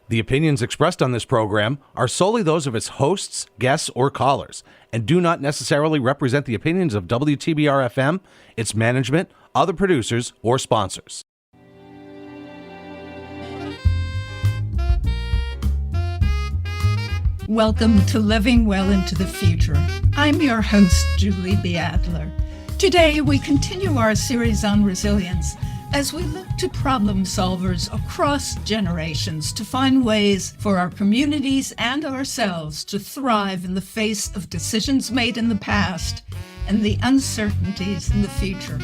The opinions expressed on this program are solely those of its hosts, guests, or callers, and do not necessarily represent the opinions of WTBR-FM, its management, other producers, or sponsors. Welcome to Living Well into the Future. I'm your host, Julie B. Adler. Today, we continue our series on resilience as we look to problem solvers across generations to find ways for our communities and ourselves to thrive in the face of decisions made in the past and the uncertainties in the future.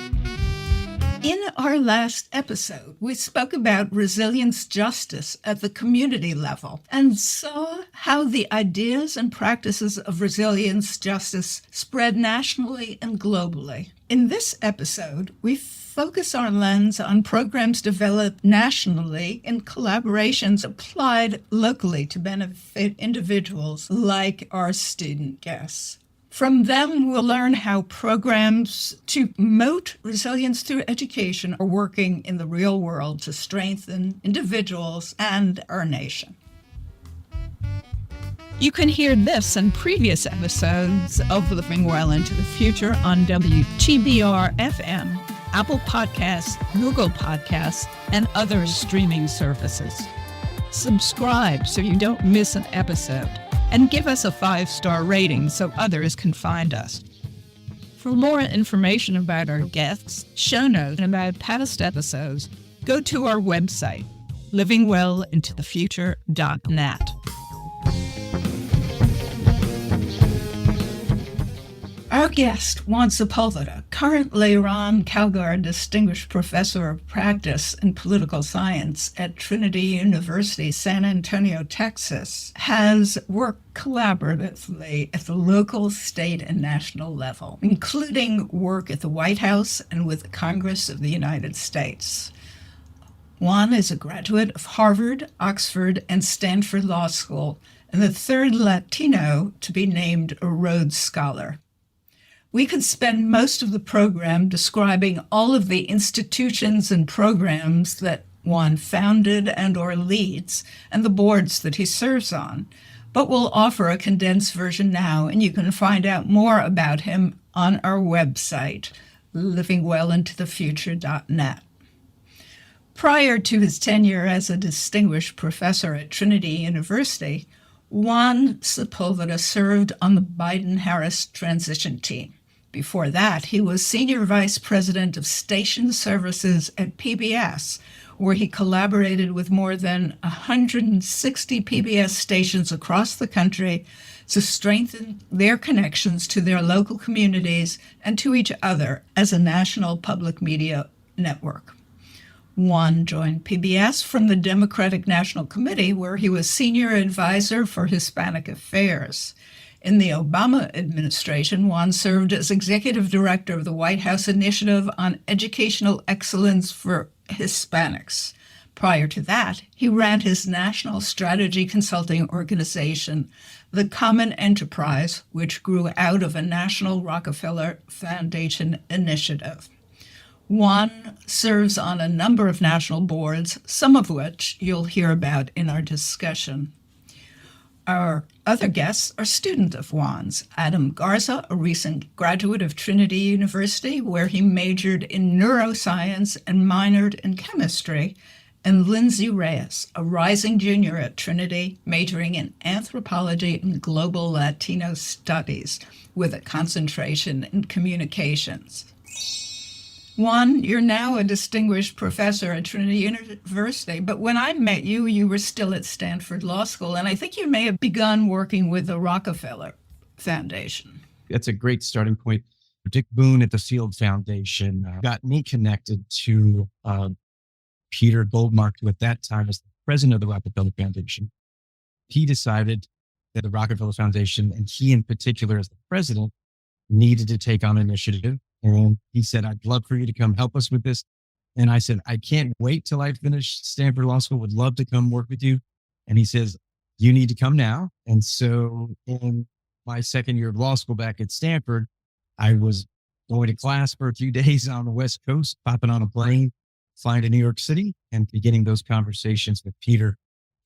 In our last episode, we spoke about resilience justice at the community level and saw how the ideas and practices of resilience justice spread nationally and globally. In this episode, we focus our lens on programs developed nationally in collaborations applied locally to benefit individuals like our student guests. From them, we'll learn how programs to promote resilience through education are working in the real world to strengthen individuals and our nation. You can hear this and previous episodes of Living Well into the Future on WTBR-FM, Apple Podcasts, Google Podcasts, and other streaming services. Subscribe so you don't miss an episode, and give us a 5-star rating so others can find us. For more information about our guests, show notes, and about past episodes, go to our website, livingwellintothefuture.net. Our guest, Juan Sepulveda, currently Ron Calgar Distinguished Professor of Practice in Political Science at Trinity University, San Antonio, Texas, has worked collaboratively at the local, state, and national level, including work at the White House and with the Congress of the United States. Juan is a graduate of Harvard, Oxford, and Stanford Law School, and the third Latino to be named a Rhodes Scholar. We could spend most of the program describing all of the institutions and programs that Juan founded and or leads and the boards that he serves on, but we'll offer a condensed version now, and you can find out more about him on our website, livingwellintothefuture.net. Prior to his tenure as a distinguished professor at Trinity University, Juan Sepulveda served on the Biden-Harris transition team. Before that, he was Senior Vice President of Station Services at PBS, where he collaborated with more than 160 PBS stations across the country to strengthen their connections to their local communities and to each other as a national public media network. Juan joined PBS from the Democratic National Committee, where he was Senior Advisor for Hispanic Affairs. In the Obama administration, Juan served as Executive Director of the White House Initiative on Educational Excellence for Hispanics. Prior to that, he ran his national strategy consulting organization, the Common Enterprise, which grew out of a national Rockefeller Foundation initiative. Juan serves on a number of national boards, some of which you'll hear about in our discussion. Our other guests are students of Juan's. Adam Garza, a recent graduate of Trinity University, where he majored in neuroscience and minored in chemistry, and Lindsey Reyes, a rising junior at Trinity, majoring in anthropology and global Latino studies, with a concentration in communications. Juan, you're now a distinguished professor at Trinity University, but when I met you, you were still at Stanford Law School, and I think you may have begun working with the Rockefeller Foundation. That's a great starting point. Dick Boone at the Field Foundation got me connected to Peter Goldmark, who at that time was the president of the Rockefeller Foundation. He decided that the Rockefeller Foundation, and he in particular as the president, needed to take on an initiative. And he said, I'd love for you to come help us with this. And I said, I can't wait till I finish Stanford Law School. Would love to come work with you. And he says, you need to come now. And so in my second year of law school back at Stanford, I was going to class for a few days on the West Coast, popping on a plane, flying to New York City, and beginning those conversations with Peter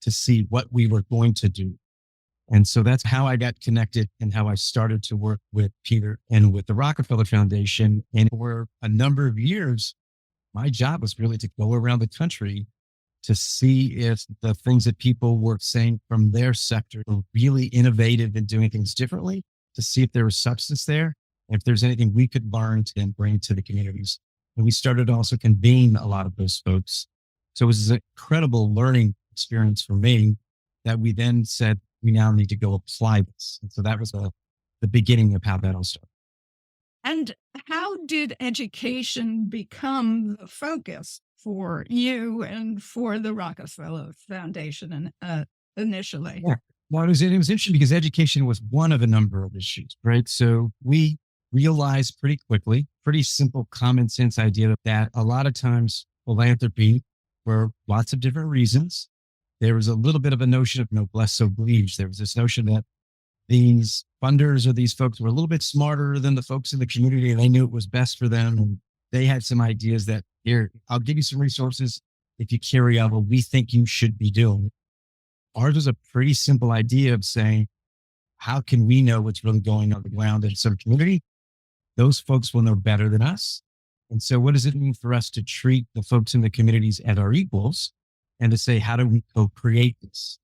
to see what we were going to do. And so that's how I got connected and how I started to work with Peter and with the Rockefeller Foundation. And for a number of years, my job was really to go around the country to see if the things that people were saying from their sector were really innovative and doing things differently, to see if there was substance there, and if there's anything we could learn to then bring to the communities. And we started to also convene a lot of those folks. So it was an incredible learning experience for me that we then said, we now need to go apply this. And so that was the beginning of how that all started. And how did education become the focus for you and for the Rockefeller Foundation initially? Yeah. Well, it was interesting because education was one of a number of issues, right? So we realized pretty quickly, pretty simple common sense idea that a lot of times philanthropy, for lots of different reasons, there was a little bit of a notion of noblesse oblige. There was this notion that these funders or these folks were a little bit smarter than the folks in the community, and they knew it was best for them. And they had some ideas that, here, I'll give you some resources if you carry out what we think you should be doing. Ours was a pretty simple idea of saying, how can we know what's really going on the ground in some community? Those folks will know better than us. And so what does it mean for us to treat the folks in the communities as our equals and to say, how do we co-create this?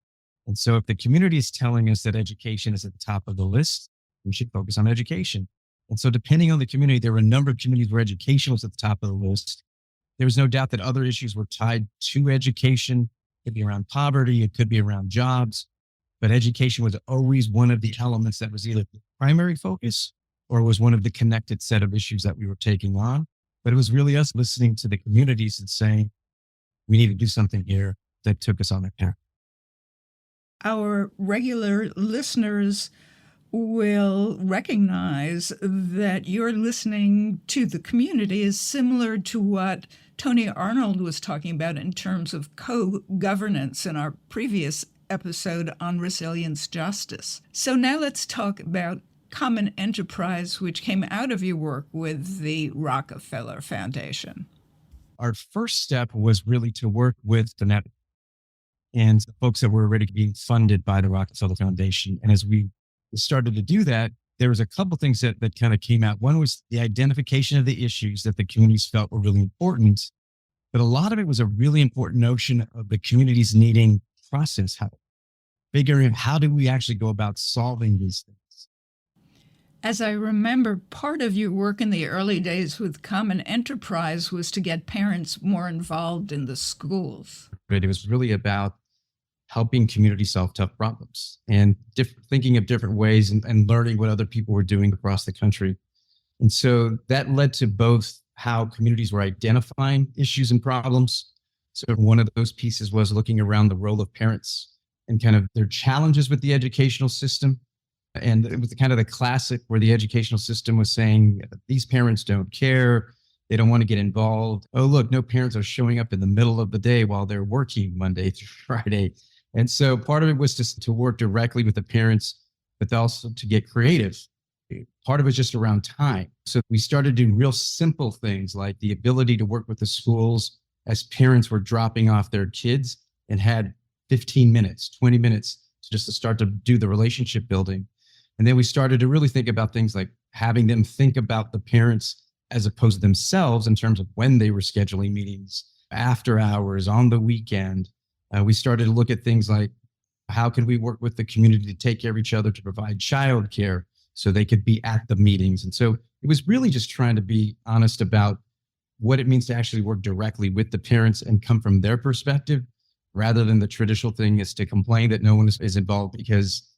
And so if the community is telling us that education is at the top of the list, we should focus on education. And so depending on the community, there were a number of communities where education was at the top of the list. There was no doubt that other issues were tied to education. It could be around poverty. It could be around jobs. But education was always one of the elements that was either the primary focus or was one of the connected set of issues that we were taking on. But it was really us listening to the communities and saying, we need to do something here, that took us on that path. Our regular listeners will recognize that you're listening to the community is similar to what Tony Arnold was talking about in terms of co-governance in our previous episode on resilience justice. So now let's talk about common enterprise, which came out of your work with the Rockefeller Foundation. Our first step was really to work with the network and the folks that were already being funded by the Rockefeller Foundation. And as we started to do that, there was a couple things that kind of came out. One was the identification of the issues that the communities felt were really important, but a lot of it was a really important notion of the communities needing process help, figuring out how do we actually go about solving these things. As I remember, part of your work in the early days with Common Enterprise was to get parents more involved in the schools. It was really about helping communities solve tough problems and thinking of different ways and learning what other people were doing across the country. And so that led to both how communities were identifying issues and problems. So one of those pieces was looking around the role of parents and kind of their challenges with the educational system. And it was kind of the classic where the educational system was saying, these parents don't care. They don't want to get involved. Oh, look, no parents are showing up in the middle of the day while they're working Monday through Friday. And so part of it was just to work directly with the parents, but also to get creative. Part of it was just around time. So we started doing real simple things like the ability to work with the schools as parents were dropping off their kids and had 15 minutes, 20 minutes to start to do the relationship building. And then we started to really think about things like having them think about the parents as opposed to themselves in terms of when they were scheduling meetings, after hours, on the weekend. We started to look at things like how can we work with the community to take care of each other, to provide childcare so they could be at the meetings. And so it was really just trying to be honest about what it means to actually work directly with the parents and come from their perspective, rather than the traditional thing is to complain that no one is involved because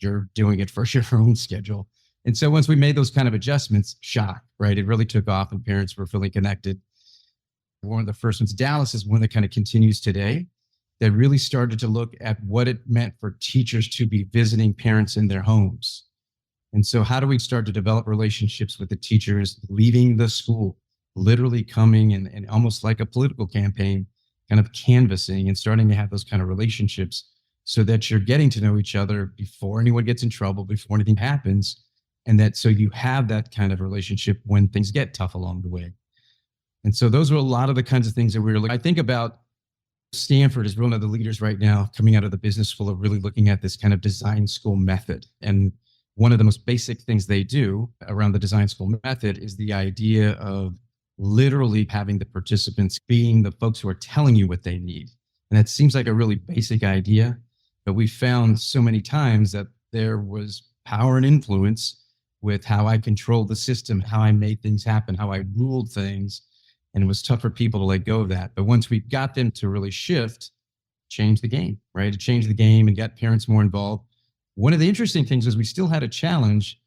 you're doing it for your own schedule. And so once we made those kind of adjustments, shock, right? It really took off and parents were feeling connected. One of the first ones, Dallas, is one that kind of continues today, that really started to look at what it meant for teachers to be visiting parents in their homes. And so how do we start to develop relationships with the teachers leaving the school, literally coming and almost like a political campaign, kind of canvassing and starting to have those kind of relationships so that you're getting to know each other before anyone gets in trouble, before anything happens. And that so you have that kind of relationship when things get tough along the way. And so those were a lot of the kinds of things that we were looking. I think about Stanford is one of the leaders right now coming out of the business school of really looking at this kind of design school method. And one of the most basic things they do around the design school method is the idea of literally having the participants being the folks who are telling you what they need. And that seems like a really basic idea, but we found so many times that there was power and influence with how I controlled the system, how I made things happen, how I ruled things. And it was tough for people to let go of that. But once we got them to really shift, change the game, right? It changed the game and got parents more involved. One of the interesting things is we still had a challenge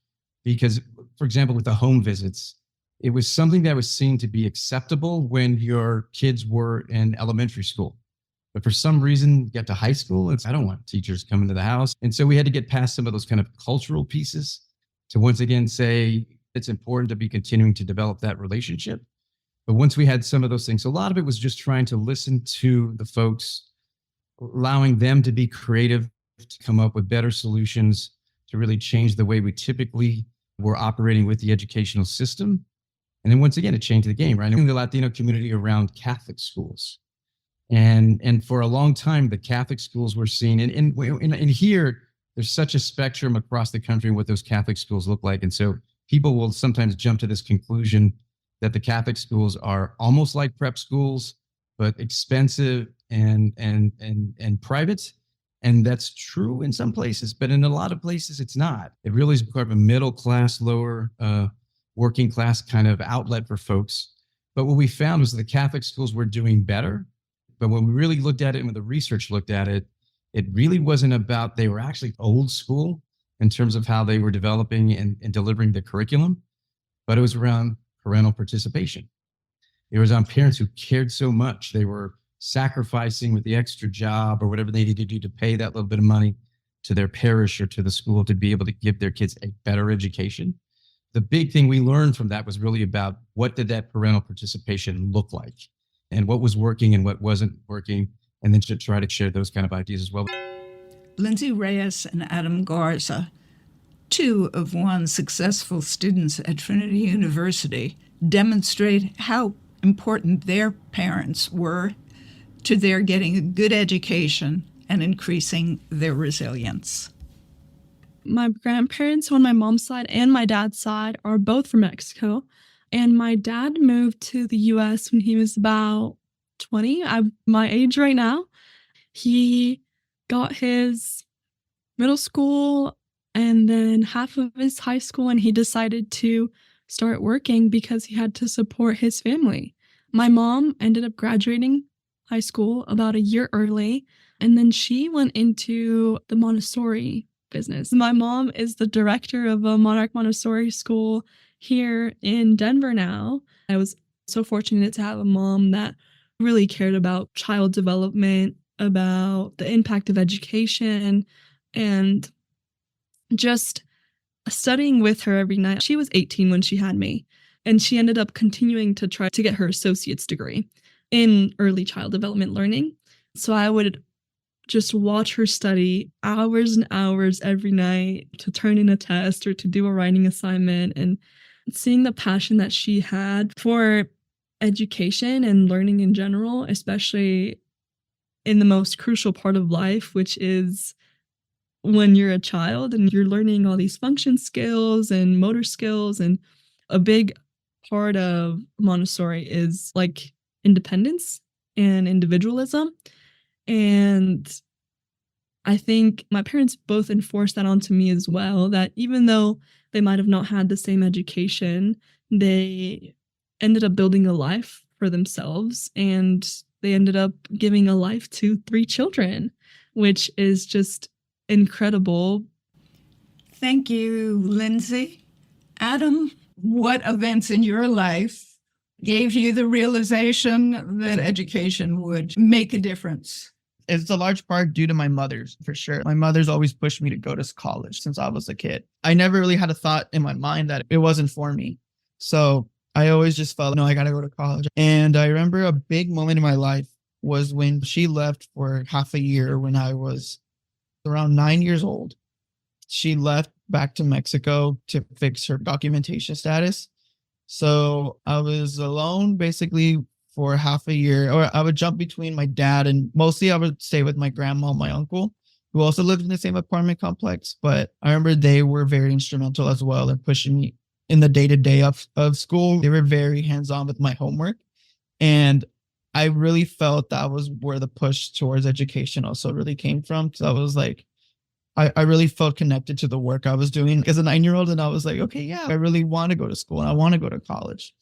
because, for example, with the home visits, it was something that was seen to be acceptable when your kids were in elementary school. But for some reason, get to high school, I don't want teachers coming to the house. And so we had to get past some of those kind of cultural pieces to once again say it's important to be continuing to develop that relationship. But once we had some of those things, a lot of it was just trying to listen to the folks, allowing them to be creative, to come up with better solutions, to really change the way we typically were operating with the educational system. And then once again, it changed the game, right? In the Latino community around Catholic schools. And for a long time, the Catholic schools were seen, and here, there's such a spectrum across the country what those Catholic schools look like. And so people will sometimes jump to this conclusion that the Catholic schools are almost like prep schools, but expensive and private. And that's true in some places, but in a lot of places, it's not. It really is part of a middle class, lower working class kind of outlet for folks. But what we found was the Catholic schools were doing better. But when we really looked at it and when the research looked at it, it really wasn't about, they were actually old school in terms of how they were developing and delivering the curriculum, but it was around parental participation. It was on parents who cared so much. They were sacrificing with the extra job or whatever they needed to do to pay that little bit of money to their parish or to the school to be able to give their kids a better education. The big thing we learned from that was really about what did that parental participation look like and what was working and what wasn't working, and then to try to share those kind of ideas as well. Lindsey Reyes and Adam Garza, two of Juan's successful students at Trinity University, demonstrate how important their parents were to their getting a good education and increasing their resilience. My grandparents on my mom's side and my dad's side are both from Mexico. And my dad moved to the U.S. when he was about 20. I'm my age right now. He got his middle school and then half of his high school, and he decided to start working because he had to support his family. My mom ended up graduating high school about a year early, and then she went into the Montessori business. My mom is the director of a Monarch Montessori school here in Denver now. I was so fortunate to have a mom that really cared about child development, about the impact of education, and just studying with her every night. She was 18 when she had me, and she ended up continuing to try to get her associate's degree in early child development learning. So I would just watch her study hours and hours every night to turn in a test or to do a writing assignment, and seeing the passion that she had for education and learning in general, especially in the most crucial part of life, which is when you're a child and you're learning all these function skills and motor skills. And a big part of Montessori is like independence and individualism. And I think my parents both enforced that onto me as well, that even though they might have not had the same education, they ended up building a life for themselves, and they ended up giving a life to 3 children, which is just incredible. Thank you, Lindsey. Adam, what events in your life gave you the realization that education would make a difference? It's a large part due to my mother's, for sure. My mother's always pushed me to go to college since I was a kid. I never really had a thought in my mind that it wasn't for me. So I always just felt, no, I got to go to college. And I remember a big moment in my life was when she left for half a year when I was around 9 years old. She left back to Mexico to fix her documentation status. So I was alone basically for half a year, or I would jump between my dad, and mostly I would stay with my grandma and my uncle, who also lived in the same apartment complex. But I remember they were very instrumental as well in pushing me in the day-to-day of school. They were very hands-on with my homework. And I really felt that was where the push towards education also really came from. Because I was like, I really felt connected to the work I was doing as a 9-year-old. And I was like, okay, yeah, I really want to go to school and I want to go to college.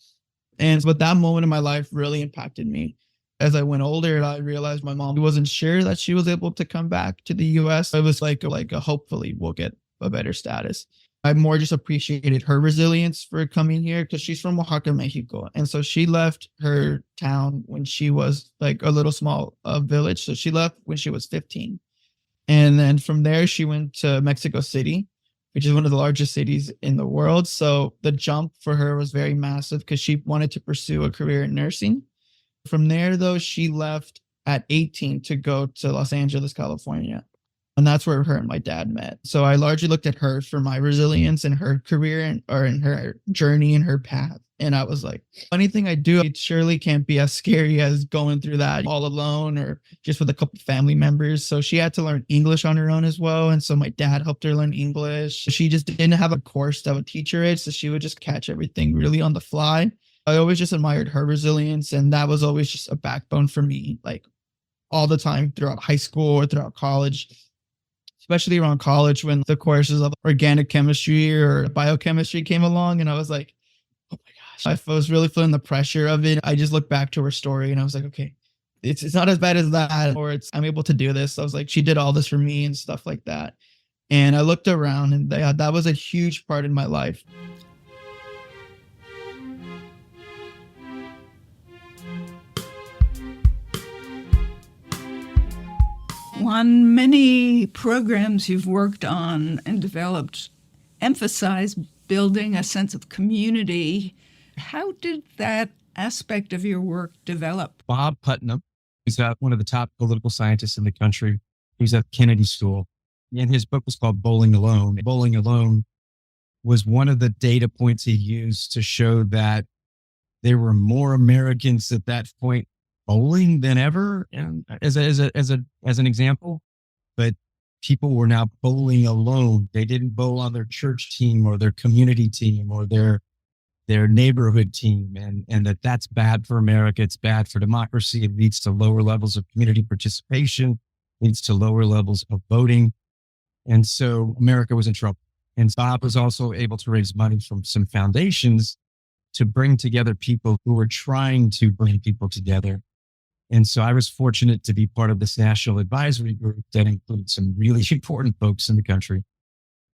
But that moment in my life really impacted me. As I went older, I realized my mom wasn't sure that she was able to come back to the US. It was like a hopefully we'll get a better status. I more just appreciated her resilience for coming here because she's from Oaxaca, Mexico. And so she left her town when she was like a little small village. So she left when she was 15. And then from there, she went to Mexico City, which is one of the largest cities in the world. So the jump for her was very massive because she wanted to pursue a career in nursing. From there, though, she left at 18 to go to Los Angeles, California. And that's where her and my dad met. So I largely looked at her for my resilience in her career in her journey and her path. And I was like, anything I do, it surely can't be as scary as going through that all alone or just with a couple family members. So she had to learn English on her own as well. And so my dad helped her learn English. She just didn't have a course that would teach her it. So she would just catch everything really on the fly. I always just admired her resilience. And that was always just a backbone for me, like all the time throughout high school or throughout college. Especially around college when the courses of organic chemistry or biochemistry came along. And I was like, oh my gosh, I was really feeling the pressure of it. I just looked back to her story and I was like, okay, it's not as bad as that, or I'm able to do this. I was like, she did all this for me and stuff like that. And I looked around and that was a huge part in my life. Juan, many programs you've worked on and developed emphasize building a sense of community. How did that aspect of your work develop? Bob Putnam, who's one of the top political scientists in the country. He's at Kennedy School. And his book was called Bowling Alone. Bowling Alone was one of the data points he used to show that there were more Americans at that point bowling than ever, and as an example, but people were now bowling alone. They didn't bowl on their church team or their community team or their neighborhood team, and that's bad for America. It's bad for democracy. It leads to lower levels of community participation, leads to lower levels of voting, and so America was in trouble. And Bob was also able to raise money from some foundations to bring together people who were trying to bring people together. And so I was fortunate to be part of this national advisory group that included some really important folks in the country.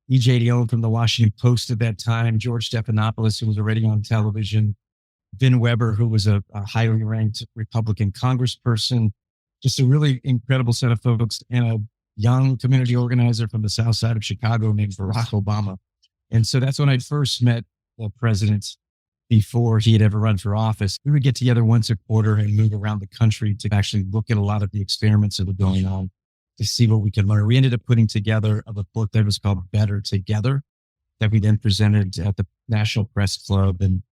E.J. Dionne from the Washington Post at that time, George Stephanopoulos, who was already on television, Vin Weber, who was a highly ranked Republican congressperson, just a really incredible set of folks, and a young community organizer from the South Side of Chicago named Barack Obama. And so that's when I first met the president before he had ever run for office. We would get together once a quarter and move around the country to actually look at a lot of the experiments that were going on to see what we could learn. We ended up putting together a book that was called Better Together that we then presented at the National Press Club and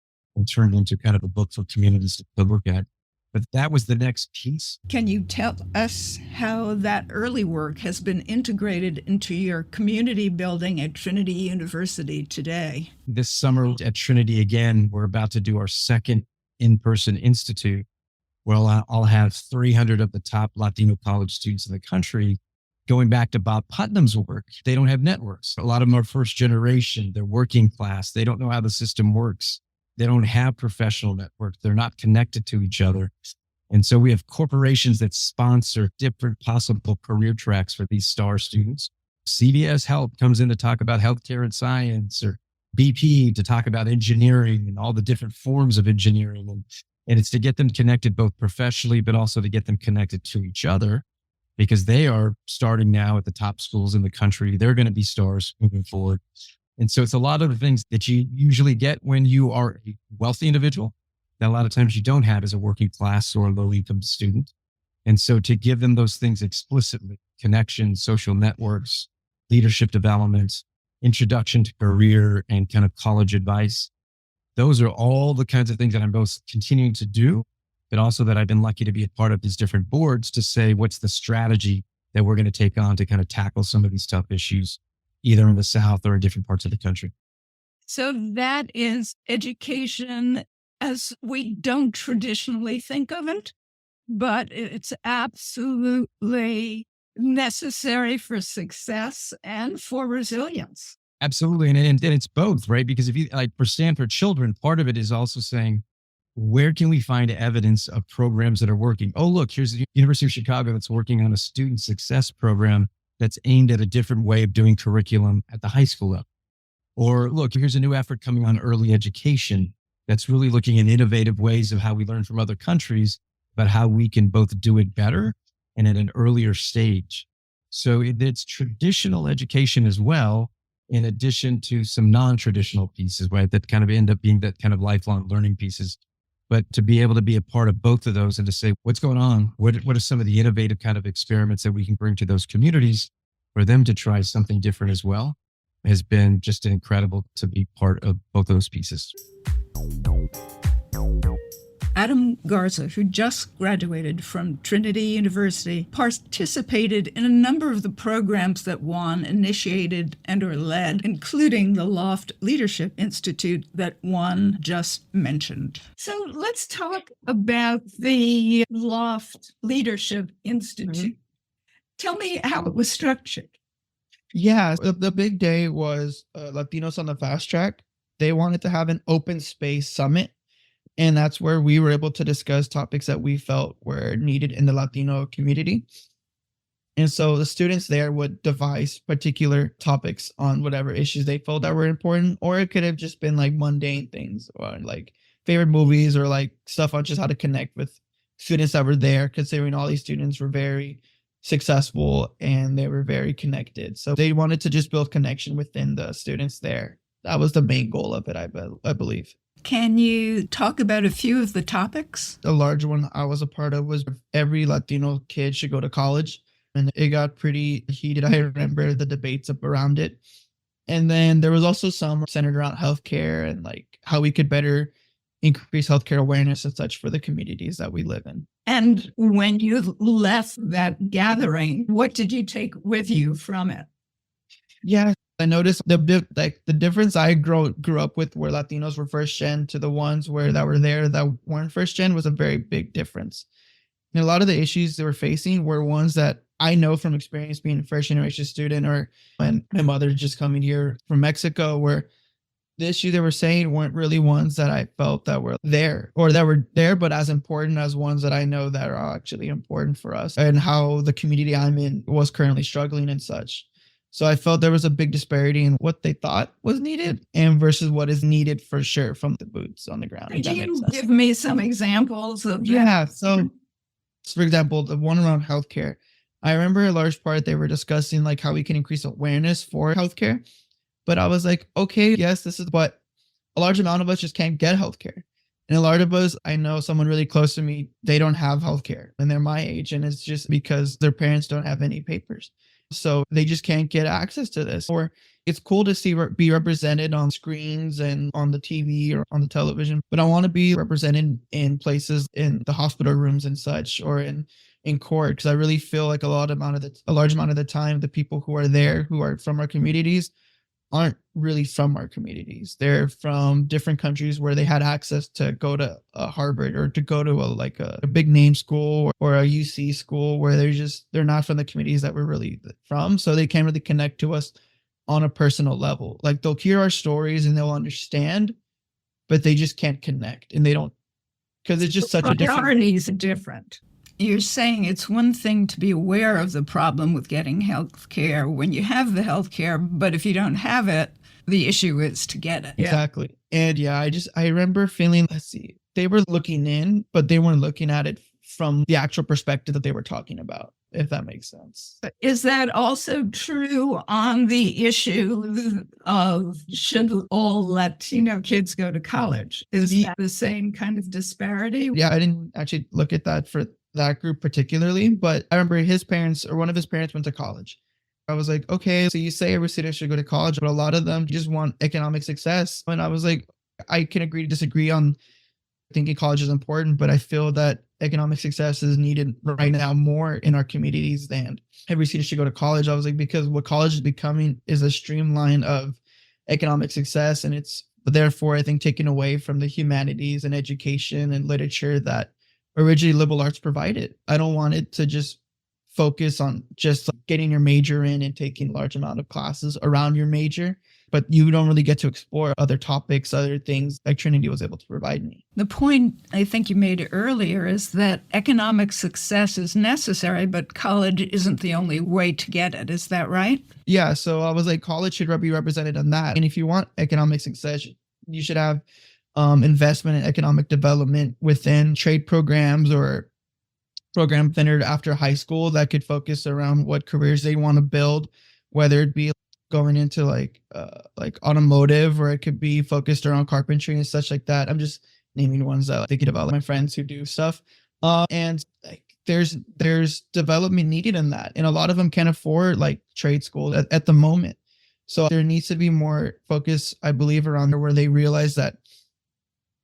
turned into kind of a book for communities to look at. But that was the next piece. Can you tell us how that early work has been integrated into your community building at Trinity University today? This summer at Trinity, again, we're about to do our second in-person institute. Well, I'll have 300 of the top Latino college students in the country. Going back to Bob Putnam's work, they don't have networks. A lot of them are first generation. They're working class. They don't know how the system works. They don't have professional networks. They're not connected to each other. And so we have corporations that sponsor different possible career tracks for these star students. CVS Health comes in to talk about healthcare and science, or BP to talk about engineering and all the different forms of engineering. And it's to get them connected both professionally, but also to get them connected to each other, because they are starting now at the top schools in the country. They're going to be stars moving forward. And so it's a lot of the things that you usually get when you are a wealthy individual that a lot of times you don't have as a working class or low income student. And so to give them those things explicitly, connections, social networks, leadership development, introduction to career, and kind of college advice, those are all the kinds of things that I'm both continuing to do but also that I've been lucky to be a part of these different boards to say, what's the strategy that we're going to take on to kind of tackle some of these tough issues, either in the South or in different parts of the country. So that is education as we don't traditionally think of it, but it's absolutely necessary for success and for resilience. Absolutely. And it's both, right? Because if you, like for Stanford Children, part of it is also saying, where can we find evidence of programs that are working? Oh, look, here's the University of Chicago that's working on a student success program that's aimed at a different way of doing curriculum at the high school level. Or look, here's a new effort coming on early education that's really looking at innovative ways of how we learn from other countries, but how we can both do it better and at an earlier stage. So it's traditional education as well, in addition to some non-traditional pieces, right? That kind of end up being that kind of lifelong learning pieces. But to be able to be a part of both of those and to say, what's going on? What are some of the innovative kind of experiments that we can bring to those communities for them to try something different as well has been just incredible to be part of both those pieces. Adam Garza, who just graduated from Trinity University, participated in a number of the programs that Juan initiated and or led, including the Loft Leadership Institute that Juan just mentioned. So let's talk about the Loft Leadership Institute. Tell me how it was structured. Yeah, the big day was Latinos on the Fast Track. They wanted to have an open space summit. And that's where we were able to discuss topics that we felt were needed in the Latino community. And so the students there would devise particular topics on whatever issues they felt that were important, or it could have just been like mundane things or like favorite movies or like stuff on just how to connect with students that were there, considering all these students were very successful and they were very connected. So they wanted to just build connection within the students there. That was the main goal of it, I believe. Can you talk about a few of the topics? The large one I was a part of was every Latino kid should go to college. And it got pretty heated. I remember the debates up around it. And then there was also some centered around healthcare and like how we could better increase healthcare awareness and such for the communities that we live in. And when you left that gathering, what did you take with you from it? Yeah, I noticed the difference I grew up with where Latinos were first gen to the ones that were there that weren't first gen was a very big difference. And a lot of the issues they were facing were ones that I know from experience being a first generation student, or when my mother just coming here from Mexico, where the issue they were saying weren't really ones that I felt that were there but as important as ones that I know that are actually important for us and how the community I'm in was currently struggling and such. So I felt there was a big disparity in what they thought was needed and versus what is needed for sure from the boots on the ground. Can you give me some examples of that? Yeah. So for example, the one around healthcare, I remember a large part they were discussing like how we can increase awareness for healthcare. But I was like, okay, yes, this is, but a large amount of us just can't get healthcare. And a lot of us, I know someone really close to me, they don't have healthcare and they're my age. And it's just because their parents don't have any papers. So they just can't get access to this. Or it's cool to be represented on screens and on the TV or on the television, but I want to be represented in places in the hospital rooms and such, or in court, because I really feel like a large amount of the time, the people who are there who are from our communities aren't really from our communities. They're from different countries where they had access to go to Harvard or to go to a big name school or a UC school where they're not from the communities that we're really from. So they can't really connect to us on a personal level. Like they'll hear our stories and they'll understand, but they just can't connect and they don't, because it's just such a different. Priorities are different. You're saying it's one thing to be aware of the problem with getting health care when you have the health care, but if you don't have it, the issue is to get it. Exactly. And yeah, I remember feeling, they were looking in, but they weren't looking at it from the actual perspective that they were talking about, if that makes sense. Is that also true on the issue of should all Latino kids go to college? Is that the same kind of disparity? Yeah, I didn't actually look at that for that group particularly, but I remember his parents or one of his parents went to college. I was like, okay, so you say every student should go to college, but a lot of them just want economic success. And I was like, I can agree to disagree on thinking college is important, but I feel that economic success is needed right now more in our communities than every student should go to college. I was like, because what college is becoming is a streamline of economic success. And it's therefore, I think, taken away from the humanities and education and literature that originally liberal arts provided. I don't want it to just focus on just getting your major in and taking a large amount of classes around your major, but you don't really get to explore other topics, other things like Trinity was able to provide me. The point I think you made earlier is that economic success is necessary, but college isn't the only way to get it. Is that right? Yeah, so I was like, college should be represented on that. And if you want economic success, you should have investment in economic development within trade programs or program centered after high school that could focus around what careers they want to build, whether it be going into like automotive, or it could be focused around carpentry and such like that. I'm just naming ones that I'm thinking about, like my friends who do stuff. And like there's development needed in that. And a lot of them can't afford like trade school at the moment. So there needs to be more focus, I believe, around there where they realize that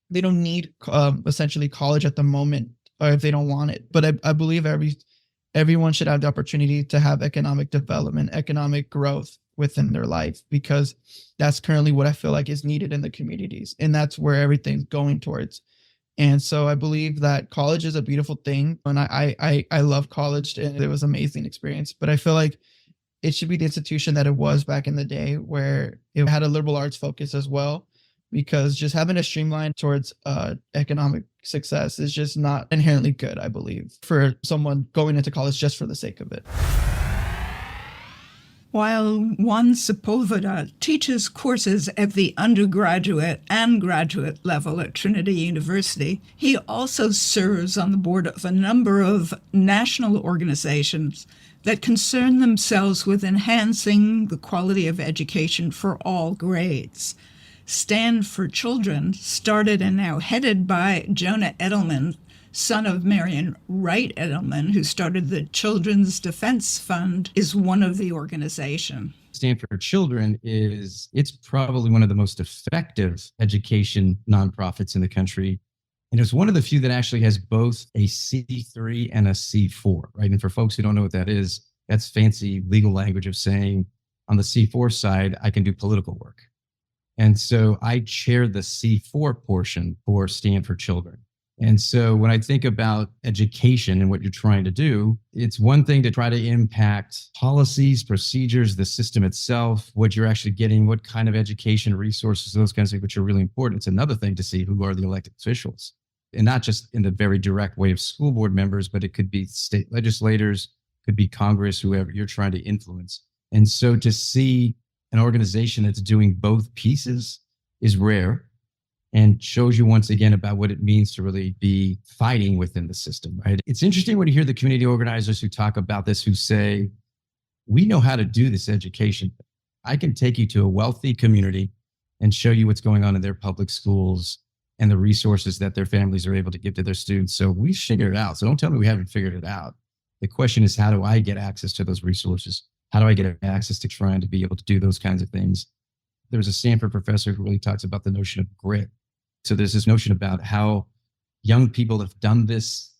they don't need essentially college at the moment, or if they don't want it. But I believe everyone should have the opportunity to have economic development, economic growth within their life, because that's currently what I feel like is needed in the communities. And that's where everything's going towards. And so I believe that college is a beautiful thing. And I love college, and it was an amazing experience. But I feel like it should be the institution that it was back in the day, where it had a liberal arts focus as well, because just having a streamline towards economic success is just not inherently good, I believe, for someone going into college just for the sake of it. While Juan Sepulveda teaches courses at the undergraduate and graduate level at Trinity University, he also serves on the board of a number of national organizations that concern themselves with enhancing the quality of education for all grades. Stand for Children, started and now headed by Jonah Edelman, son of Marion Wright Edelman, who started the Children's Defense Fund, is one of the organization. Stand for Children it's probably one of the most effective education nonprofits in the country. And it's one of the few that actually has both a C3 and a C4, right? And for folks who don't know what that is, that's fancy legal language of saying on the C4 side, I can do political work. And so I chair the C4 portion for Stand for Children. And so when I think about education and what you're trying to do, it's one thing to try to impact policies, procedures, the system itself, what you're actually getting, what kind of education resources, those kinds of things, which are really important. It's another thing to see who are the elected officials, and not just in the very direct way of school board members, but it could be state legislators, could be Congress, whoever you're trying to influence. And so to see an organization that's doing both pieces is rare, and shows you once again about what it means to really be fighting within the system, right? It's interesting when you hear the community organizers who talk about this, who say, we know how to do this education. I can take you to a wealthy community and show you what's going on in their public schools and the resources that their families are able to give to their students. So we figured it out. So don't tell me we haven't figured it out. The question is, how do I get access to those resources? How do I get access to trying to be able to do those kinds of things? There's a Stanford professor who really talks about the notion of grit. So there's this notion about how young people have done this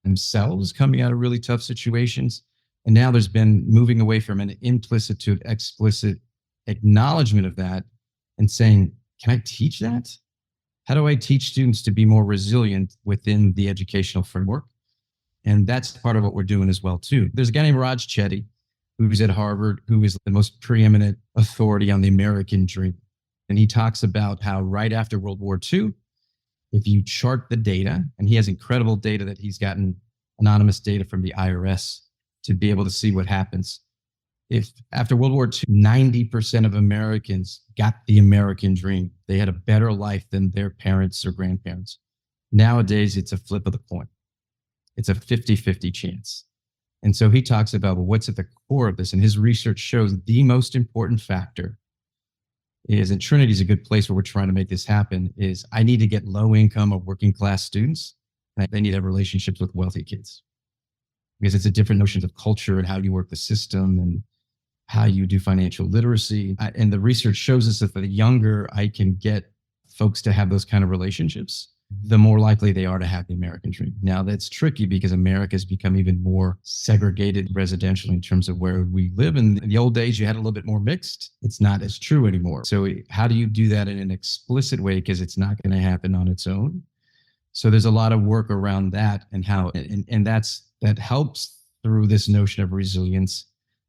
themselves, coming out of really tough situations. And now there's been moving away from an implicit to an explicit acknowledgement of that and saying, can I teach that? How do I teach students to be more resilient within the educational framework? And that's part of what we're doing as well, too. There's a guy named Raj Chetty, who's at Harvard, who is the most preeminent authority on the American dream. And he talks about how right after World War II, if you chart the data, and he has incredible data that he's gotten anonymous data from the IRS to be able to see what happens. If after World War II, 90% of Americans got the American dream, they had a better life than their parents or grandparents. Nowadays, it's a flip of the coin. It's a 50-50 chance. And so he talks about, well, what's at the core of this? And his research shows the most important factor is, and Trinity is a good place where we're trying to make this happen, is I need to get low income or working class students, and they need to have relationships with wealthy kids. Because it's a different notions of culture and how you work the system and how you do financial literacy. And the research shows us that the younger I can get folks to have those kind of relationships, the more likely they are to have the American dream. Now, that's tricky because America has become even more segregated residentially in terms of where we live. In the old days, you had a little bit more mixed. It's not as true anymore. So how do you do that in an explicit way? Because it's not going to happen on its own. So there's a lot of work around that and how, and that helps through this notion of resilience.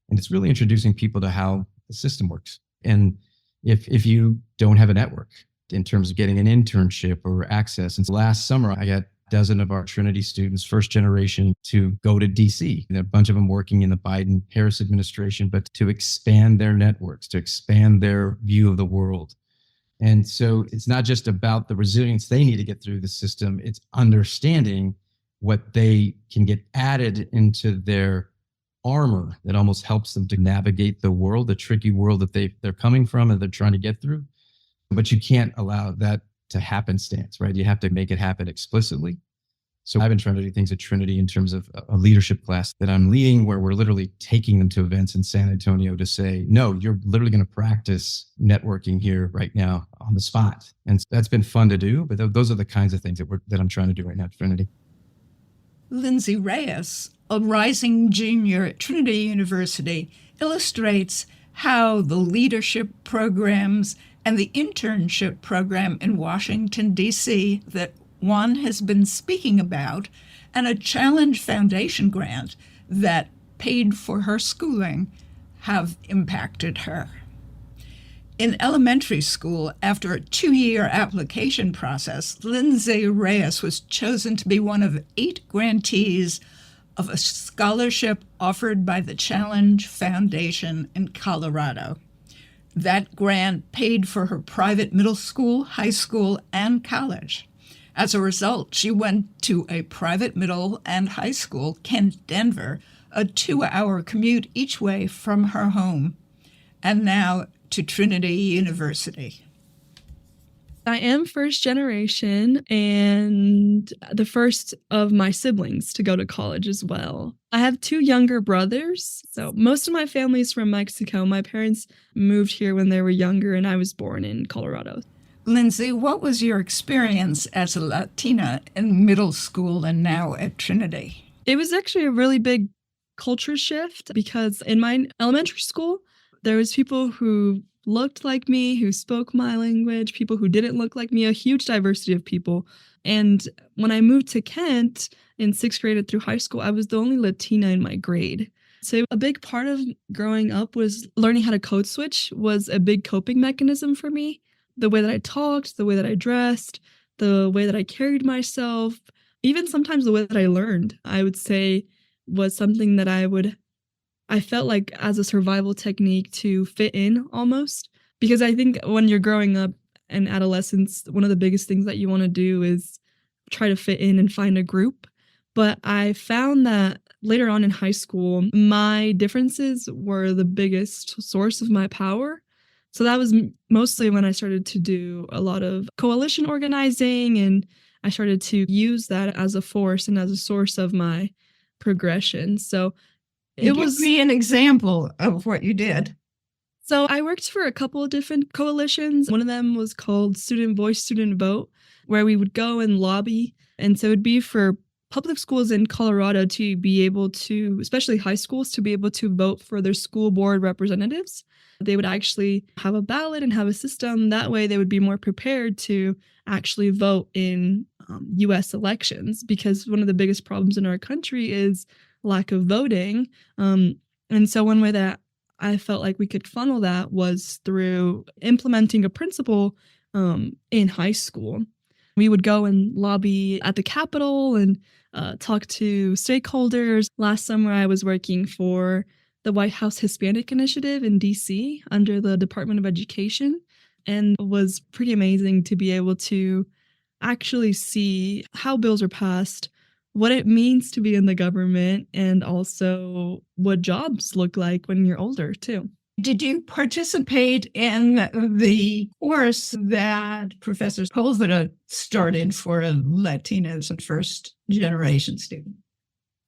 And it's really introducing people to how the system works. And if you don't have a network in terms of getting an internship or access. And last summer, I got a dozen of our Trinity students, first generation, to go to DC. And a bunch of them working in the Biden-Harris administration, but to expand their networks, to expand their view of the world. And so it's not just about the resilience they need to get through the system. It's understanding what they can get added into their armor that almost helps them to navigate the world, the tricky world that they're coming from and they're trying to get through. But you can't allow that to happenstance, right? You have to make it happen explicitly. So I've been trying to do things at Trinity in terms of a leadership class that I'm leading, where we're literally taking them to events in San Antonio to say, no, you're literally going to practice networking here right now on the spot. And that's been fun to do. But those are the kinds of things that I'm trying to do right now at Trinity. Lindsey Reyes, a rising junior at Trinity University, illustrates how the leadership programs and the internship program in Washington, D.C. that Juan has been speaking about, and a Challenge Foundation grant that paid for her schooling, have impacted her. In elementary school, after a 2-year application process, Lindsey Reyes was chosen to be one of 8 grantees of a scholarship offered by the Challenge Foundation in Colorado. That grant paid for her private middle school, high school, and college. As a result, she went to a private middle and high school, Kent, Denver, a 2-hour commute each way from her home, and now to Trinity University. I am first generation and the first of my siblings to go to college as well. I have 2 younger brothers. So most of my family is from Mexico. My parents moved here when they were younger, and I was born in Colorado. Lindsey, what was your experience as a Latina in middle school and now at Trinity? It was actually a really big culture shift because in my elementary school, there was people who looked like me, who spoke my language, people who didn't look like me, a huge diversity of people. And when I moved to Kent in 6th grade through high school, I was the only Latina in my grade. So a big part of growing up was learning how to code switch was a big coping mechanism for me. The way that I talked, the way that I dressed, the way that I carried myself, even sometimes the way that I learned, I would say was something that I felt like as a survival technique to fit in almost. Because I think when you're growing up in adolescence, one of the biggest things that you want to do is try to fit in and find a group. But I found that later on in high school, my differences were the biggest source of my power. So that was mostly when I started to do a lot of coalition organizing, and I started to use that as a force and as a source of my progression. So Give me an example of what you did. So I worked for a couple of different coalitions. One of them was called Student Voice, Student Vote, where we would go and lobby. And so it would be for public schools in Colorado to be able to, especially high schools, to be able to vote for their school board representatives. They would actually have a ballot and have a system. That way they would be more prepared to actually vote in U.S. elections, because one of the biggest problems in our country is lack of voting. And so one way that I felt like we could funnel that was through implementing a principle in high school. We would go and lobby at the Capitol and talk to stakeholders. Last summer, I was working for the White House Hispanic Initiative in D.C. under the Department of Education, and it was pretty amazing to be able to actually see how bills are passed, what it means to be in the government, and also what jobs look like when you're older, too. Did you participate in the course that Professor Sepulveda started for Latinos and first-generation students?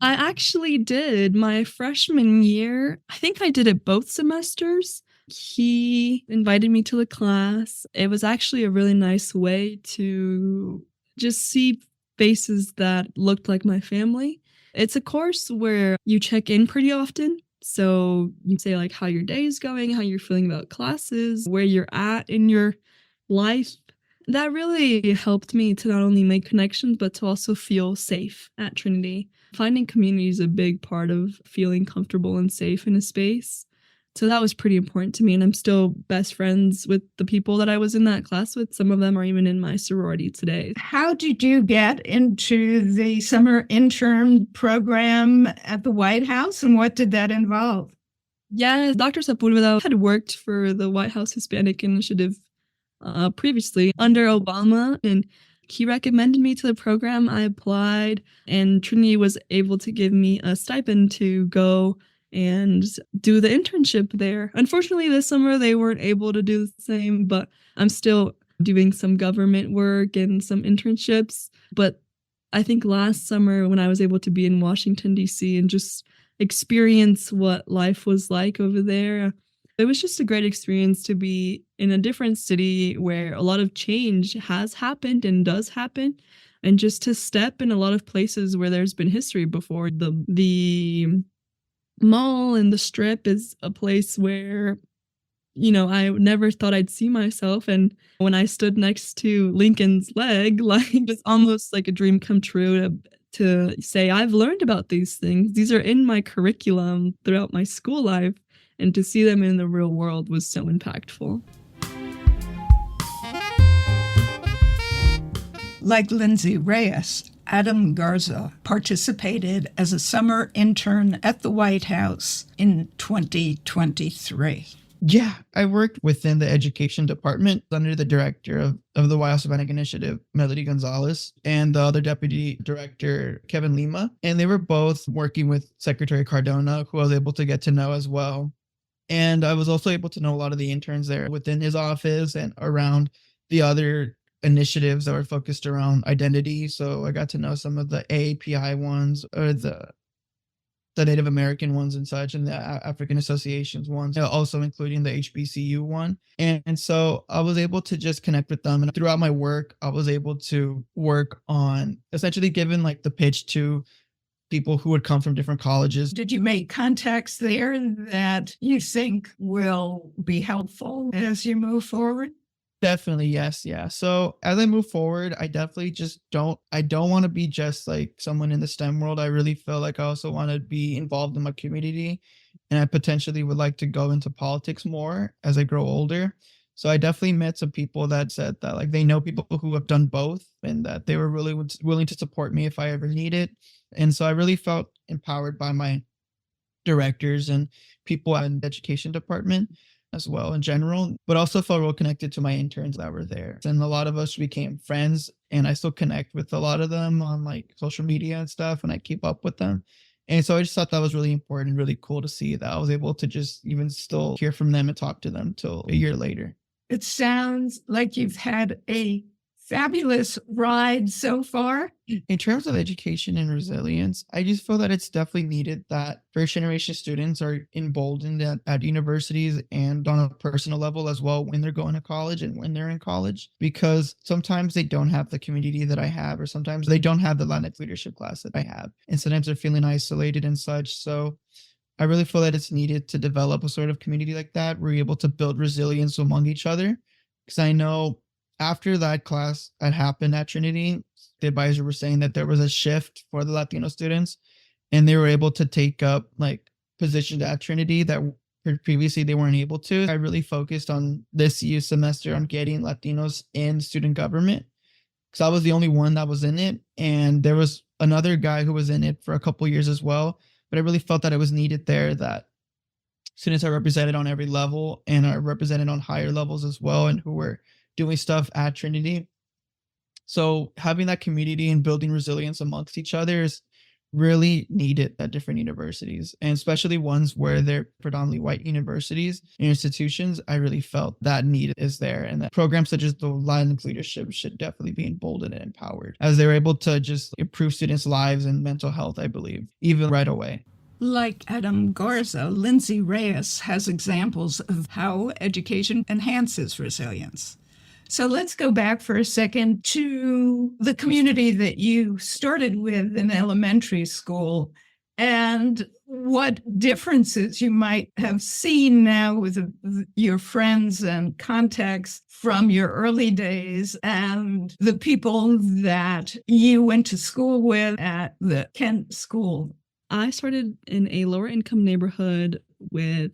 I actually did. My freshman year, I think I did it both semesters. He invited me to the class. It was actually a really nice way to just see faces that looked like my family. It's a course where you check in pretty often. So you say like how your day is going, how you're feeling about classes, where you're at in your life. That really helped me to not only make connections, but to also feel safe at Trinity. Finding community is a big part of feeling comfortable and safe in a space. So that was pretty important to me. And I'm still best friends with the people that I was in that class with. Some of them are even in my sorority today. How did you get into the summer intern program at the White House, and what did that involve? Yeah, Dr. Sepulveda had worked for the White House Hispanic Initiative previously under Obama, and he recommended me to the program. I applied, and Trinity was able to give me a stipend to go and do the internship there. Unfortunately, this summer they weren't able to do the same, but I'm still doing some government work and some internships. But I think last summer when I was able to be in Washington, D.C. and just experience what life was like over there, it was just a great experience to be in a different city where a lot of change has happened and does happen, and just to step in a lot of places where there's been history before. The mall and the Strip is a place where, I never thought I'd see myself. And when I stood next to Lincoln's leg, like it's almost like a dream come true to say, I've learned about these things. These are in my curriculum throughout my school life. And to see them in the real world was so impactful. Like Lindsey Reyes, Adam Garza participated as a summer intern at the White House in 2023. Yeah, I worked within the education department under the director of the White House Hispanic Initiative, Melody Gonzalez, and the other deputy director, Kevin Lima. And they were both working with Secretary Cardona, who I was able to get to know as well. And I was also able to know a lot of the interns there within his office and around the other initiatives that were focused around identity. So I got to know some of the AAPI ones, or the Native American ones and such, and the African Associations ones, also including the HBCU one. And so I was able to just connect with them. And throughout my work, I was able to work on essentially giving like the pitch to people who would come from different colleges. Did you make contacts there that you think will be helpful as you move forward? Definitely, yes, yeah. So as I move forward, I definitely I don't want to be just like someone in the STEM world. I really feel like I also want to be involved in my community, and I potentially would like to go into politics more as I grow older. So I definitely met some people that said that like they know people who have done both, and that they were really willing to support me if I ever need it. And so I really felt empowered by my directors and people in the education department as well in general, but also felt real connected to my interns that were there. And a lot of us became friends, and I still connect with a lot of them on like social media and stuff, and I keep up with them. And so I just thought that was really important and really cool to see that I was able to just even still hear from them and talk to them till a year later. It sounds like you've had a fabulous ride so far. In terms of education and resilience, I just feel that it's definitely needed that first generation students are emboldened at universities and on a personal level as well when they're going to college and when they're in college, because sometimes they don't have the community that I have, or sometimes they don't have the Latinx leadership class that I have. And sometimes they're feeling isolated and such. So I really feel that it's needed to develop a sort of community like that where you're able to build resilience among each other. Because I know after that class had happened at Trinity, the advisor was saying that there was a shift for the Latino students, and they were able to take up like positions at Trinity that previously they weren't able to. I really focused on this year's semester on getting Latinos in student government, because I was the only one that was in it. And there was another guy who was in it for a couple years as well. But I really felt that it was needed there, that students are represented on every level and are represented on higher levels as well, and who were doing stuff at Trinity. So having that community and building resilience amongst each other is really needed at different universities, and especially ones where they're predominantly white universities and institutions. I really felt that need is there, and that programs such as the Latinx leadership should definitely be emboldened and empowered, as they're able to just improve students' lives and mental health, I believe, even right away. Like Adam Garza, Lindsey Reyes has examples of how education enhances resilience. So let's go back for a second to the community that you started with in elementary school and what differences you might have seen now with your friends and contacts from your early days and the people that you went to school with at the Kent School. I started in a lower income neighborhood with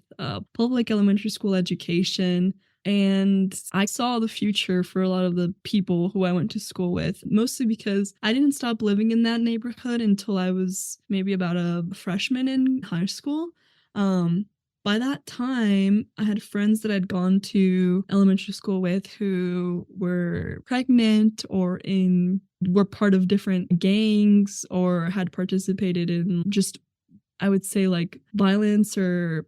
public elementary school education. And I saw the future for a lot of the people who I went to school with, mostly because I didn't stop living in that neighborhood until I was maybe about a freshman in high school. By that time, I had friends that I'd gone to elementary school with who were pregnant or were part of different gangs or had participated in just, I would say, like violence, or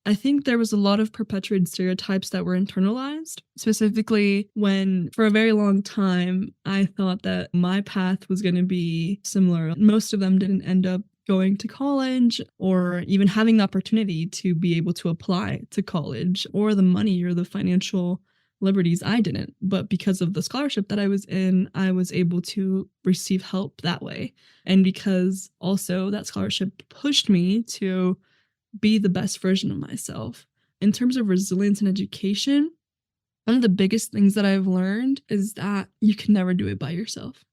I think there was a lot of perpetuated stereotypes that were internalized, specifically when for a very long time, I thought that my path was going to be similar. Most of them didn't end up going to college or even having the opportunity to be able to apply to college or the money or the financial liberties. I didn't, but because of the scholarship that I was in, I was able to receive help that way. And because also that scholarship pushed me to be the best version of myself. In terms of resilience in education, one of the biggest things that I've learned is that you can never do it by yourself.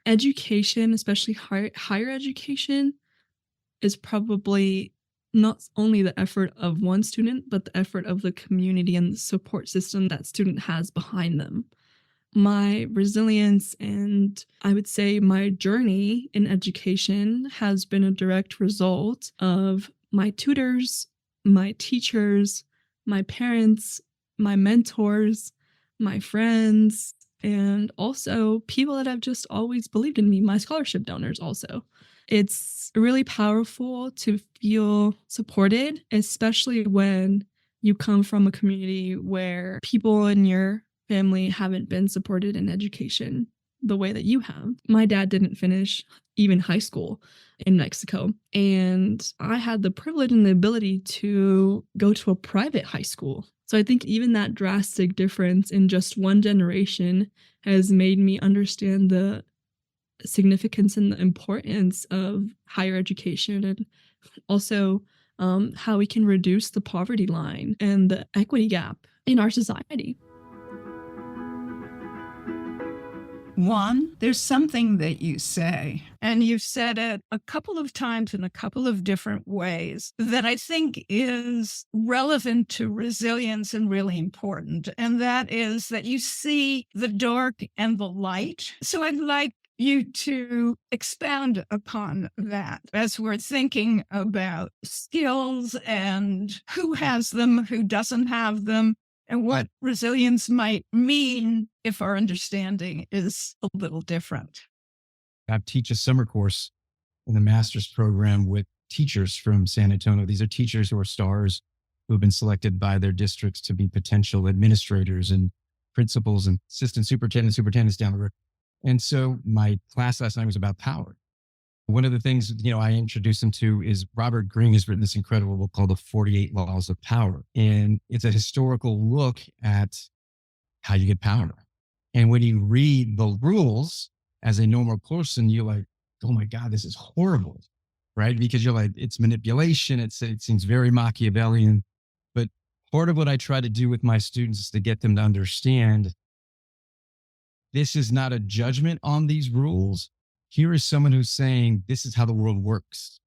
Education, especially higher education, is probably not only the effort of one student, but the effort of the community and the support system that student has behind them. My resilience and I would say my journey in education has been a direct result of my tutors, my teachers, my parents, my mentors, my friends, and also people that have just always believed in me, my scholarship donors also. It's really powerful to feel supported, especially when you come from a community where people in your family haven't been supported in education the way that you have. My dad didn't finish even high school in Mexico, and I had the privilege and the ability to go to a private high school. So I think even that drastic difference in just one generation has made me understand the significance and the importance of higher education, and also how we can reduce the poverty line and the equity gap in our society. Juan, there's something that you say, and you've said it a couple of times in a couple of different ways that I think is relevant to resilience and really important. And that is that you see the dark and the light. So I'd like you to expound upon that as we're thinking about skills and who has them, who doesn't have them, and what resilience might mean if our understanding is a little different. I teach a summer course in the master's program with teachers from San Antonio. These are teachers who are stars who have been selected by their districts to be potential administrators and principals and assistant superintendents down the road. And so my class last night was about power. One of the things, I introduced them to is Robert Greene has written this incredible book called The 48 Laws of Power. And it's a historical look at how you get power. And when you read the rules as a normal person, you're like, oh my God, this is horrible, right? Because you're like, it's manipulation. It seems very Machiavellian. But part of what I try to do with my students is to get them to understand this is not a judgment on these rules. Here is someone who's saying, this is how the world works.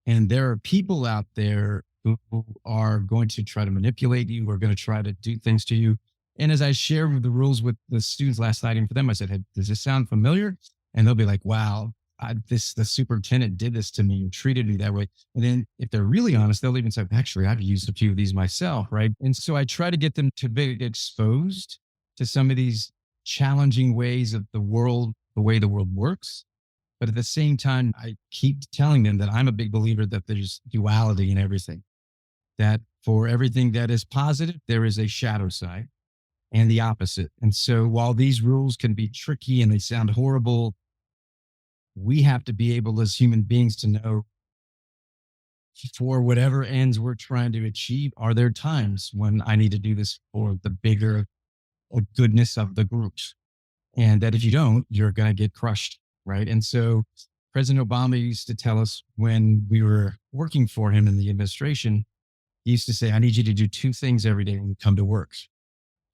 And there are people out there who are going to try to manipulate you, or going to try to do things to you. And as I shared the rules with the students last night, and for them, I said, hey, does this sound familiar? And they'll be like, wow, the superintendent did this to me and treated me that way. And then if they're really honest, they'll even say, actually, I've used a few of these myself, right? And so I try to get them to be exposed to some of these challenging ways of the world, the way the world works. But at the same time, I keep telling them that I'm a big believer that there's duality in everything, that for everything that is positive, there is a shadow side and the opposite. And so while these rules can be tricky and they sound horrible, we have to be able as human beings to know for whatever ends we're trying to achieve, are there times when I need to do this for the bigger goodness of the groups. And that if you don't, you're going to get crushed, right? And so President Obama used to tell us when we were working for him in the administration, he used to say, I need you to do two things every day when you come to work.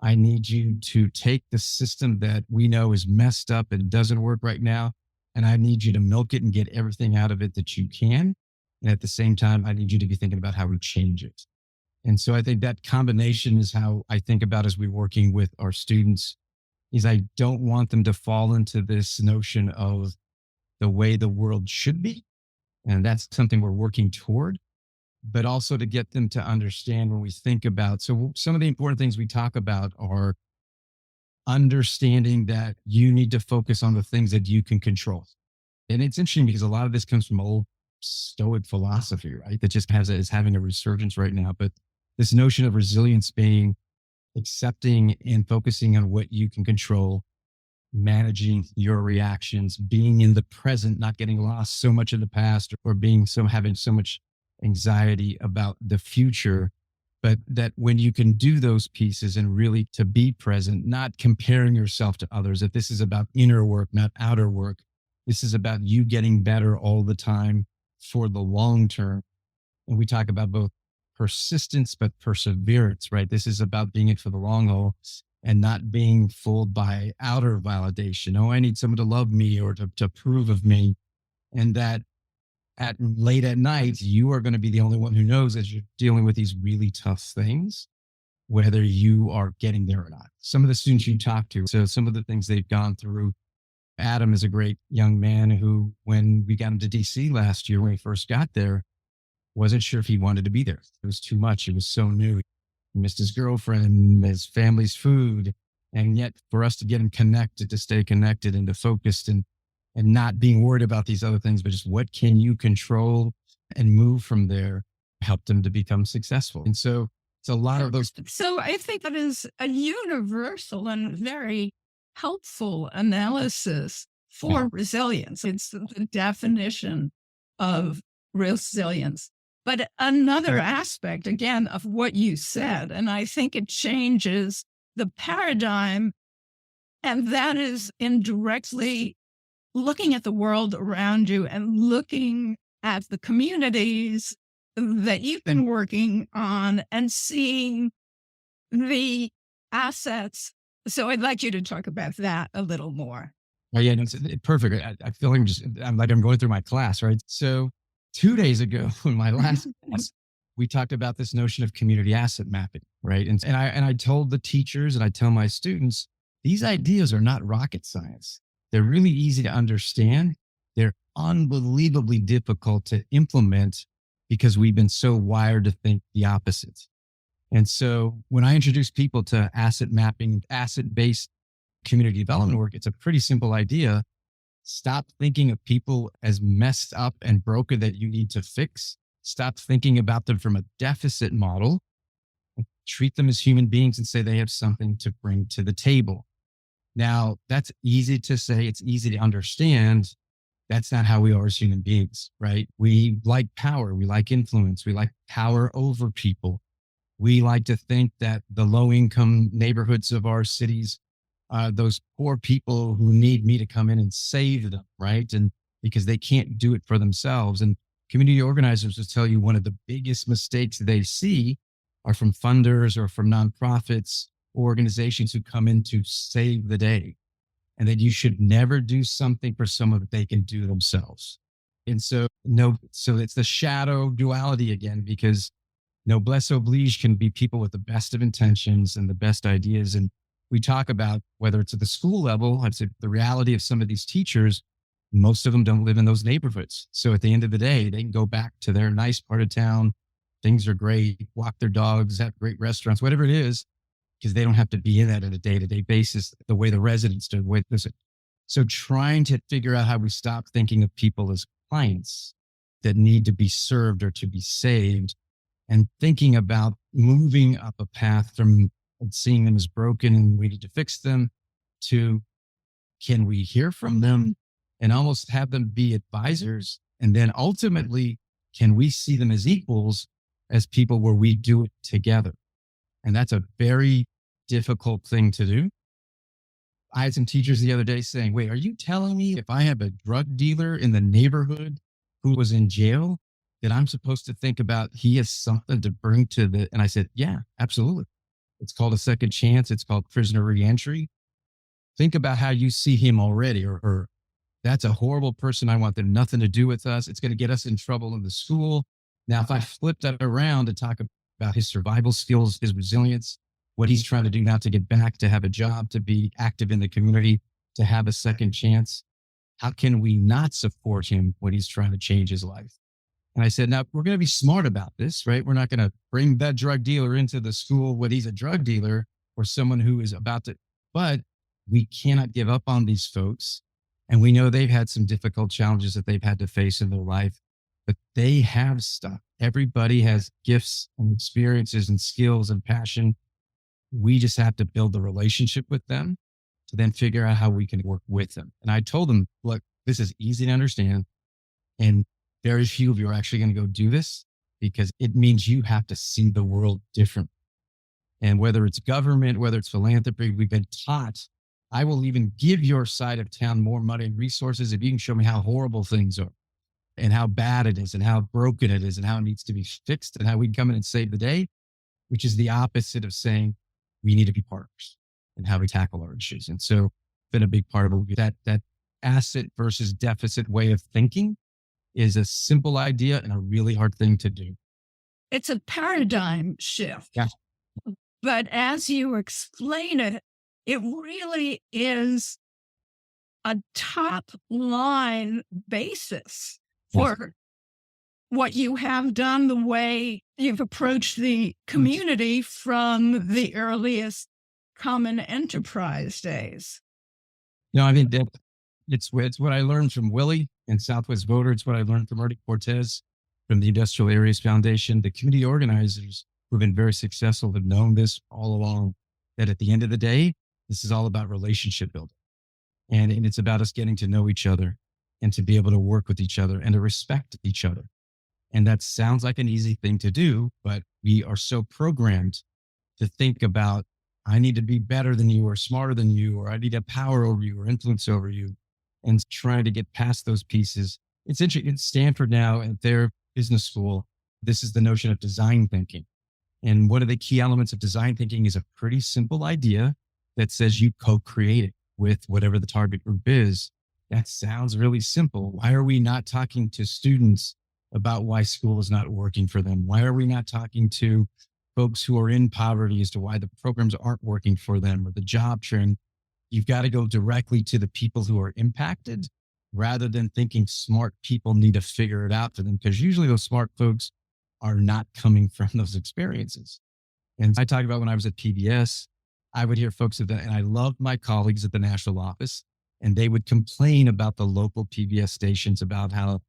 I need you to take the system that we know is messed up and doesn't work right now, and I need you to milk it and get everything out of it that you can. And at the same time, I need you to be thinking about how we change it. And so I think that combination is how I think about as we're working with our students, is I don't want them to fall into this notion of the way the world should be. And that's something we're working toward, but also to get them to understand when we think about, so some of the important things we talk about are understanding that you need to focus on the things that you can control. And it's interesting because a lot of this comes from old Stoic philosophy, right? That just is having a resurgence right now. But this notion of resilience being accepting and focusing on what you can control, managing your reactions, being in the present, not getting lost so much in the past or having so much anxiety about the future, but that when you can do those pieces and really to be present, not comparing yourself to others, that this is about inner work, not outer work. This is about you getting better all the time for the long term. And we talk about both persistence, but perseverance, right? This is about being it for the long haul and not being fooled by outer validation. Oh, I need someone to love me or to approve of me. And that late at night, you are going to be the only one who knows as you're dealing with these really tough things, whether you are getting there or not. Some of the students you talk to, so some of the things they've gone through. Adam is a great young man who, when we got him to DC last year, when he first got there, wasn't sure if he wanted to be there. It was too much. It was so new. He missed his girlfriend, his family's food. And yet for us to get him connected, to stay connected and to focused and not being worried about these other things, but just what can you control and move from there, helped him to become successful. And so it's a lot of those. So I think that is a universal and very helpful analysis for resilience. It's the definition of resilience. But another aspect, again, of what you said, and I think it changes the paradigm, and that is indirectly looking at the world around you and looking at the communities that you've been working on and seeing the assets. So I'd like you to talk about that a little more. Oh, yeah, no, it's perfect. I feel like I'm going through my class, right? So 2 days ago in my last class, we talked about this notion of community asset mapping, right? And I told the teachers and I tell my students, these ideas are not rocket science. They're really easy to understand. They're unbelievably difficult to implement because we've been so wired to think the opposite. And so when I introduce people to asset mapping, asset-based community development work, it's a pretty simple idea. Stop thinking of people as messed up and broken that you need to fix. Stop thinking about them from a deficit model and treat them as human beings and say they have something to bring to the table. Now, that's easy to say. It's easy to understand. That's not how we are as human beings, right? We like power. We like influence. We like power over people. We like to think that the low-income neighborhoods of our cities, those poor people who need me to come in and save them, right? And because they can't do it for themselves. And community organizers will tell you one of the biggest mistakes they see are from funders or from nonprofits, organizations who come in to save the day, and that you should never do something for someone that they can do themselves. And so it's the shadow duality again, because noblesse oblige can be people with the best of intentions and the best ideas. And we talk about whether it's at the school level, I'd say the reality of some of these teachers, most of them don't live in those neighborhoods. So at the end of the day, they can go back to their nice part of town. Things are great, walk their dogs, have great restaurants, whatever it is, because they don't have to be in that on a day-to-day basis, the way the residents do. So trying to figure out how we stop thinking of people as clients that need to be served or to be saved, and thinking about moving up a path from seeing them as broken and we need to fix them to, can we hear from them and almost have them be advisors? And then ultimately, can we see them as equals, as people where we do it together? And that's a very difficult thing to do. I had some teachers the other day saying, wait, are you telling me if I have a drug dealer in the neighborhood who was in jail, that I'm supposed to think about he has something to bring to the, and I said, yeah, absolutely. It's called a second chance. It's called prisoner reentry. Think about how you see him already or her. That's a horrible person. I want them nothing to do with us. It's going to get us in trouble in the school. Now, if I flip that around and talk about his survival skills, his resilience, what he's trying to do now to get back, to have a job, to be active in the community, to have a second chance, how can we not support him when he's trying to change his life? And I said, now we're going to be smart about this, right? We're not going to bring that drug dealer into the school when he's a drug dealer or someone who is about to, but we cannot give up on these folks. And we know they've had some difficult challenges that they've had to face in their life, but they have stuff. Everybody has gifts and experiences and skills and passion. We just have to build the relationship with them to then figure out how we can work with them. And I told them, look, this is easy to understand. And very few of you are actually going to go do this because it means you have to see the world different. And whether it's government, whether it's philanthropy, we've been taught, I will even give your side of town more money and resources if you can show me how horrible things are and how bad it is and how broken it is and how it needs to be fixed and how we can come in and save the day, which is the opposite of saying we need to be partners in how we tackle our issues. And so been a big part of that asset versus deficit way of thinking is a simple idea and a really hard thing to do. It's a paradigm shift. Yeah. But as you explain it, it really is a top line basis for what you have done, the way you've approached the community from the earliest common enterprise days. No, I think that it's what I learned from Willie and Southwest Voter. It's what I learned from Ernie Cortez, from the Industrial Areas Foundation. The community organizers who have been very successful have known this all along, that at the end of the day, this is all about relationship building. And it's about us getting to know each other and to be able to work with each other and to respect each other. And that sounds like an easy thing to do, but we are so programmed to think about, I need to be better than you or smarter than you, or I need to have power over you or influence over you, and trying to get past those pieces. It's interesting. In Stanford now at their business school, this is the notion of design thinking. And one of the key elements of design thinking is a pretty simple idea that says you co-create it with whatever the target group is. That sounds really simple. Why are we not talking to students about why school is not working for them? Why are we not talking to folks who are in poverty as to why the programs aren't working for them or the job trend? You've got to go directly to the people who are impacted rather than thinking smart people need to figure it out for them, because usually those smart folks are not coming from those experiences. And I talked about when I was at PBS, I would hear folks at that, and I loved my colleagues at the national office, and they would complain about the local PBS stations about how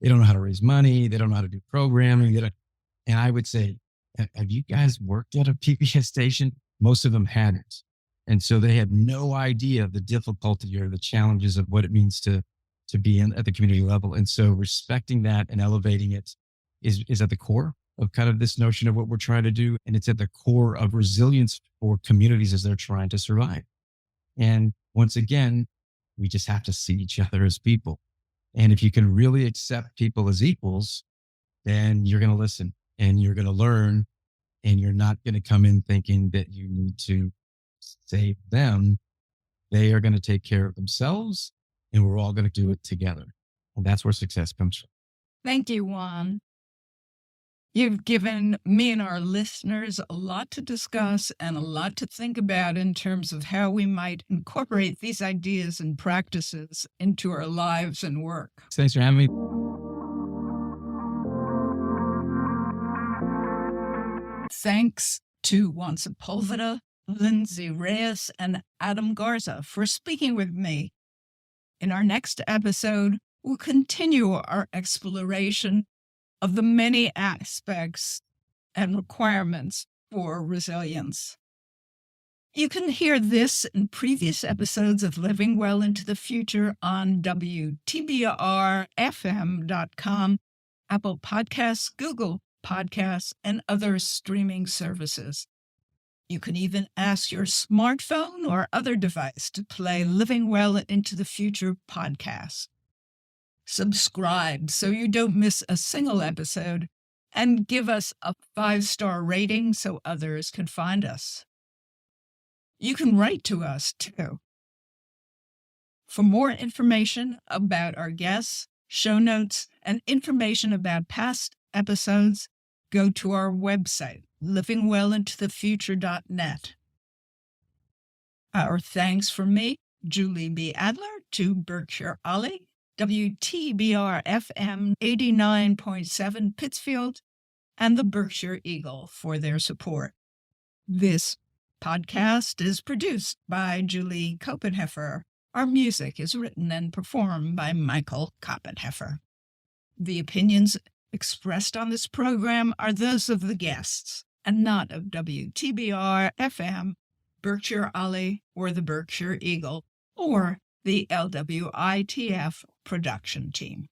they don't know how to raise money, they don't know how to do programming. And I would say, have you guys worked at a PBS station? Most of them hadn't. And so they had no idea of the difficulty or the challenges of what it means to be at the community level. And so respecting that and elevating it is at the core of kind of this notion of what we're trying to do. And it's at the core of resilience for communities as they're trying to survive. And once again, we just have to see each other as people. And if you can really accept people as equals, then you're going to listen and you're going to learn, and you're not going to come in thinking that you need to save them. They are going to take care of themselves, and we're all going to do it together. And that's where success comes from. Thank you, Juan. You've given me and our listeners a lot to discuss and a lot to think about in terms of how we might incorporate these ideas and practices into our lives and work. Thanks for having me. Thanks to Juan Sepulveda, Lindsey Reyes, and Adam Garza for speaking with me. In our next episode, we'll continue our exploration of the many aspects and requirements for resilience. You can hear this and previous episodes of Living Well into the Future on WTBR-FM.com, Apple Podcasts, Google Podcasts, and other streaming services. You can even ask your smartphone or other device to play Living Well into the Future podcast. Subscribe so you don't miss a single episode, and give us a 5-star rating so others can find us. You can write to us, too. For more information about our guests, show notes, and information about past episodes, go to our website, livingwellintothefuture.net. Our thanks from me, Julie B. Adler, to Berkshire Ollie, WTBR-FM 89.7 Pittsfield, and the Berkshire Eagle for their support. This podcast is produced by Julie Koppenheffer. Our music is written and performed by Michael Koppenheffer. The opinions expressed on this program are those of the guests and not of WTBR-FM, Berkshire Ollie, or the Berkshire Eagle, or the LWITF production team.